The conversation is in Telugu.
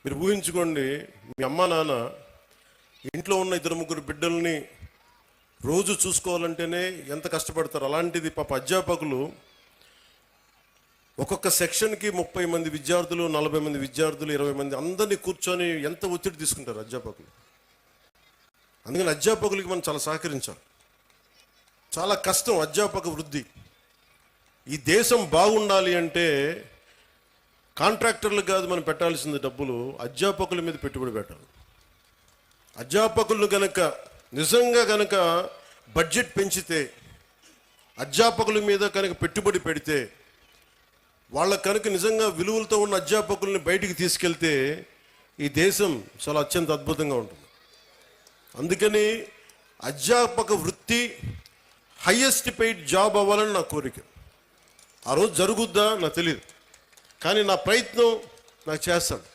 మీరు ఊహించుకోండి, మీ అమ్మ నాన్న ఇంట్లో ఉన్న 2-3 బిడ్డల్ని రోజు చూసుకోవాలంటేనే ఎంత కష్టపడతారు. అలాంటిది పాప అధ్యాపకులు ఒక్కొక్క సెక్షన్కి 30 మంది విద్యార్థులు, 40 మంది విద్యార్థులు, 20 మంది అందరినీ కూర్చొని ఎంత ఒత్తిడి తీసుకుంటారు అధ్యాపకులు. అందుకని అధ్యాపకులకి మనం చాలా సహకరించాలి. చాలా కష్టం అధ్యాపక వృద్ధి. ఈ దేశం బాగుండాలి అంటే కాంట్రాక్టర్లు కాదు మనం పెట్టాల్సింది డబ్బులు, అధ్యాపకుల మీద పెట్టుబడి పెట్టాలి. అధ్యాపకులను గనక నిజంగా గనక బడ్జెట్ పెంచితే, అధ్యాపకుల మీద కనుక పెట్టుబడి పెడితే, వాళ్ళ కనుక నిజంగా విలువలతో ఉన్న అధ్యాపకుల్ని బయటికి తీసుకెళ్తే ఈ దేశం చాలా అత్యంత అద్భుతంగా ఉంటుంది. అందుకని అధ్యాపక వృత్తి హైయెస్ట్ పెయిడ్ జాబ్ అవ్వాలని నా కోరిక. ఆ రోజు జరుగుద్దా నాకు తెలియదు, కానీ నా ప్రయత్నం నాకు చేస్తాను.